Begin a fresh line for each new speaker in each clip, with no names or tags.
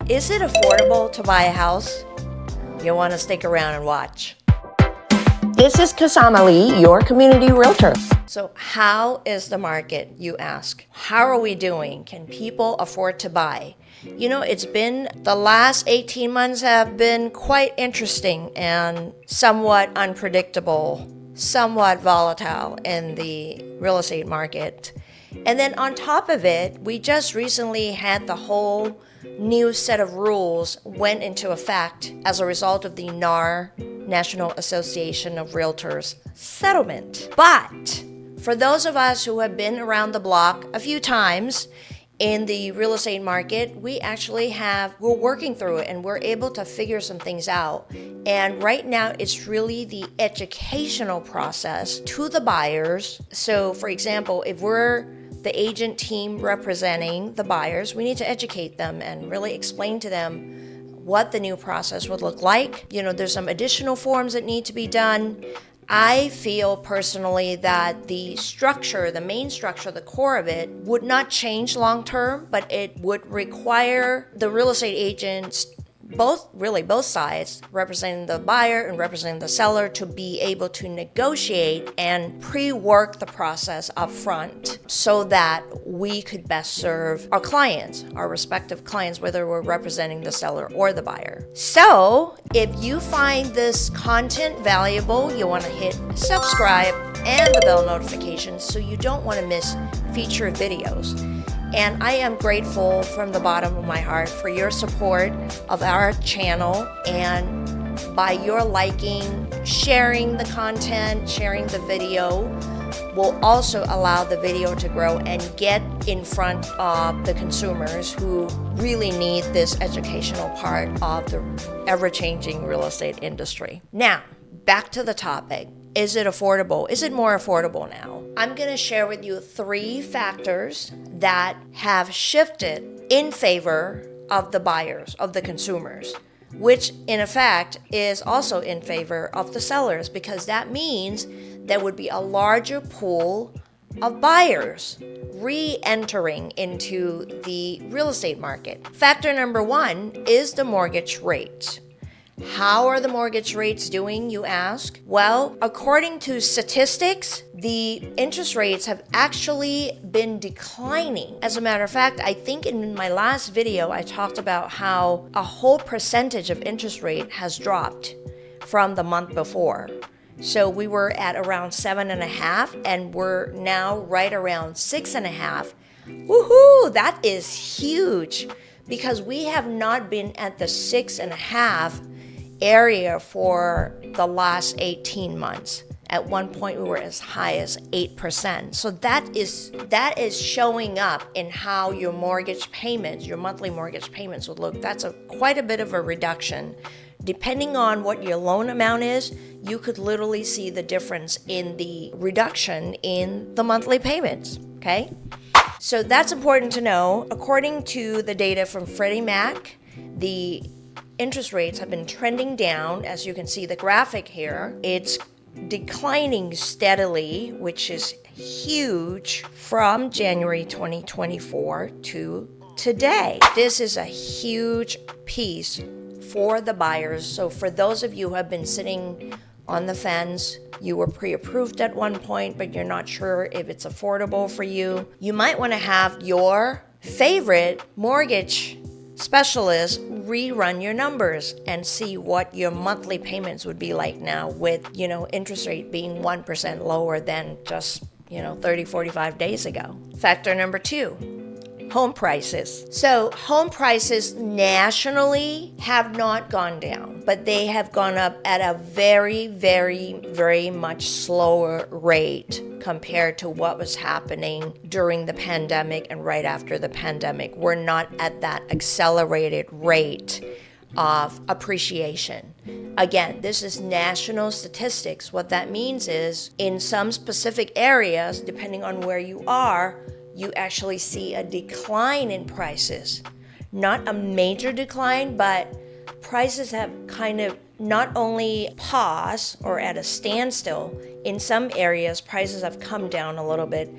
Is it affordable to buy a house? You'll want to stick around and watch.
This is Kasama Lee, your community realtor.
So how is the market, you ask? How are we doing? Can people afford to buy? You know, the last 18 months have been quite interesting and somewhat unpredictable, somewhat volatile in the real estate market. And then on top of it, we just recently had the whole new set of rules went into effect as a result of the NAR, National Association of Realtors settlement. But for those of us who have been around the block a few times in the real estate market, we're working through it and we're able to figure some things out. And right now, it's really the educational process to the buyers. So for example, if we're the agent team representing the buyers, we need to educate them and really explain to them what the new process would look like. You know, there's some additional forms that need to be done. I feel personally that the structure, the main structure, the core of it would not change long term, but it would require the real estate agents, both sides, representing the buyer and representing the seller, to be able to negotiate and pre-work the process up front so that we could best serve our clients, our respective clients, whether we're representing the seller or the buyer. So if you find this content valuable, you want to hit subscribe and the bell notifications so you don't want to miss featured videos. And I am grateful from the bottom of my heart for your support of our channel, and by your liking, sharing the content, sharing the video will also allow the video to grow and get in front of the consumers who really need this educational part of the ever-changing real estate industry. Now, back to the topic. Is it affordable? Is it more affordable now? I'm going to share with you 3 factors that have shifted in favor of the buyers, of the consumers, which in effect is also in favor of the sellers, because that means there would be a larger pool of buyers re-entering into the real estate market. Factor number 1 is the mortgage rate. How are the mortgage rates doing, you ask? Well, according to statistics, the interest rates have actually been declining. As a matter of fact, I think in my last video, I talked about how a whole percentage of interest rate has dropped from the month before. So we were at around 7.5 and we're now right around 6.5. Woohoo! That is huge, because we have not been at the 6.5 area for the last 18 months. At one point, we were as high as 8%. So that is showing up in how your mortgage payments, your monthly mortgage payments would look. That's quite a bit of a reduction. Depending on what your loan amount is, you could literally see the difference in the reduction in the monthly payments, okay? So that's important to know. According to the data from Freddie Mac, the interest rates have been trending down. As you can see the graphic here, it's declining steadily, which is huge, from January 2024 to today. This is a huge piece for the buyers. So for those of you who have been sitting on the fence, you were pre-approved at one point, but you're not sure if it's affordable for you, you might want to have your favorite mortgage specialist rerun your numbers and see what your monthly payments would be like now with, interest rate being 1% lower than just, 30, 45 days ago. Factor number 2, home prices. So home prices nationally have not gone down, but they have gone up at a very, very, very much slower rate compared to what was happening during the pandemic and right after the pandemic. We're not at that accelerated rate of appreciation. Again, this is national statistics. What that means is in some specific areas, depending on where you are, you actually see a decline in prices. Not a major decline, but prices have kind of not only paused or at a standstill. In some areas, prices have come down a little bit.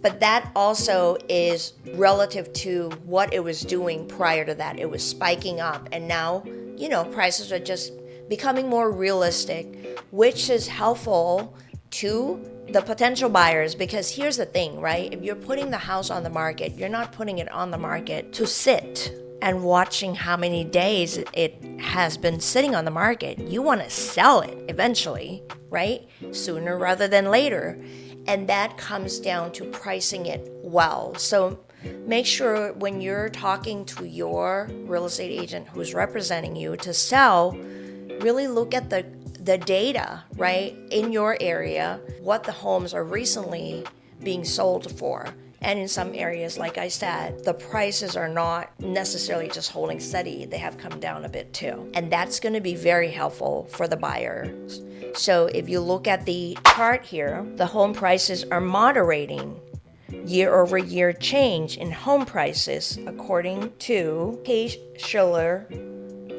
But that also is relative to what it was doing prior to that. It was spiking up, and now, prices are just becoming more realistic, which is helpful to the potential buyers. Because here's the thing, right? If you're putting the house on the market, you're not putting it on the market to sit and watching how many days it has been sitting on the market. You want to sell it eventually, right? Sooner rather than later. And that comes down to pricing it well. So make sure when you're talking to your real estate agent who's representing you to sell, really look at the data, right, in your area, what the homes are recently being sold for. And in some areas, like I said, the prices are not necessarily just holding steady. They have come down a bit too. And that's going to be very helpful for the buyers. So if you look at the chart here, the home prices are moderating. Year-over-year change in home prices, according to Case-Shiller,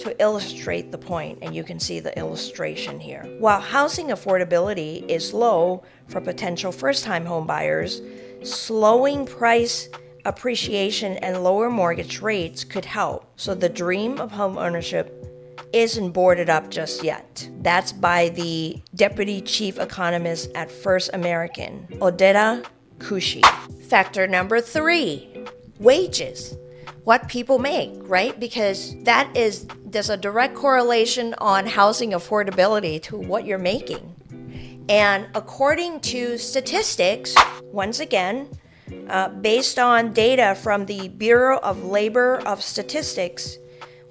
to illustrate the point, and you can see the illustration here. While housing affordability is low for potential first-time home buyers, slowing price appreciation and lower mortgage rates could help. So the dream of home ownership isn't boarded up just yet. That's by the Deputy Chief Economist at First American, Odetta Kushi. Factor number 3, wages. What people make, right? Because there's a direct correlation on housing affordability to what you're making. And according to statistics, once again, based on data from the Bureau of Labor of Statistics,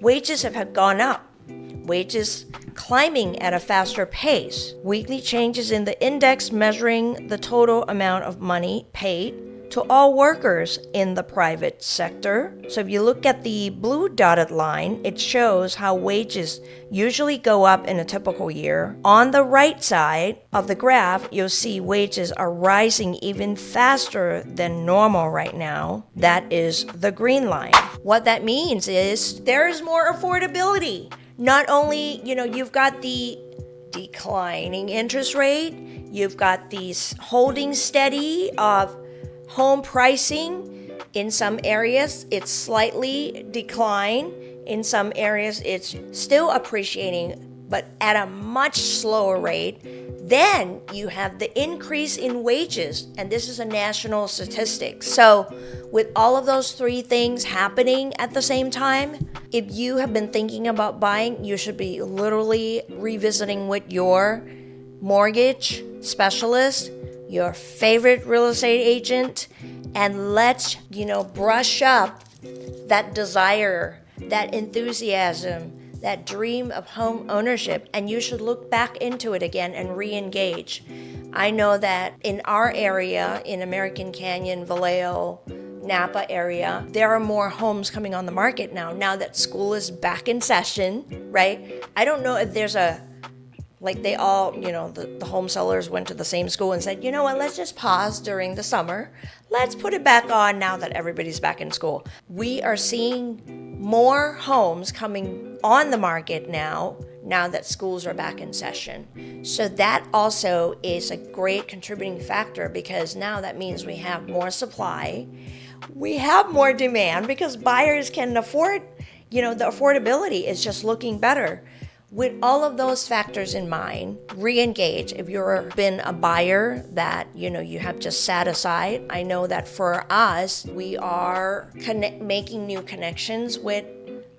wages have gone up. Wages climbing at a faster pace. Weekly changes in the index measuring the total amount of money paid to all workers in the private sector. So if you look at the blue dotted line, it shows how wages usually go up in a typical year. On the right side of the graph, you'll see wages are rising even faster than normal right now. That is the green line. What that means is there's more affordability. Not only, you've got the declining interest rate, you've got these holding steady of home pricing. In some areas, it's slightly declined. In some areas, it's still appreciating, but at a much slower rate. Then you have the increase in wages, and this is a national statistic. So with all of those 3 things happening at the same time, if you have been thinking about buying, you should be literally revisiting with your mortgage specialist, your favorite real estate agent, and let's, brush up that desire, that enthusiasm, that dream of home ownership, and you should look back into it again and re-engage. I know that in our area, in American Canyon, Vallejo, Napa area, there are more homes coming on the market now that school is back in session, right? I don't know if there's they all, the home sellers went to the same school and said, let's just pause during the summer. Let's put it back on now that everybody's back in school. We are seeing more homes coming on the market now that schools are back in session. So that also is a great contributing factor, because now that means we have more supply. We have more demand because buyers can afford, the affordability is just looking better. With all of those factors in mind, re-engage. If you've been a buyer that, you have just sat aside, I know that for us, we are making new connections with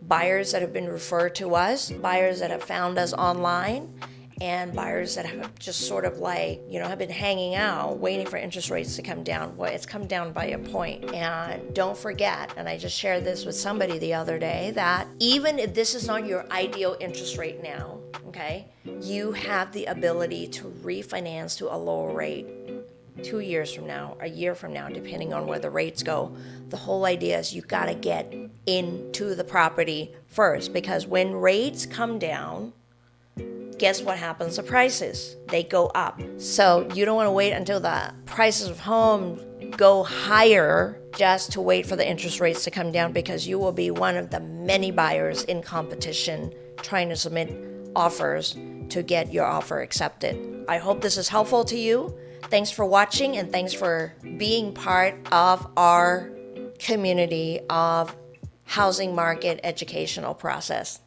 buyers that have been referred to us, buyers that have found us online, and buyers that have just sort of have been hanging out, waiting for interest rates to come down. Well, it's come down by a point. And don't forget, and I just shared this with somebody the other day, that even if this is not your ideal interest rate now, okay, you have the ability to refinance to a lower rate 2 years from now, a year from now, depending on where the rates go. The whole idea is you got to get into the property first, because when rates come down, guess what happens to prices? They go up. So you don't want to wait until the prices of homes go higher just to wait for the interest rates to come down, because you will be one of the many buyers in competition trying to submit offers to get your offer accepted. I hope this is helpful to you. Thanks for watching, and thanks for being part of our community of housing market educational process.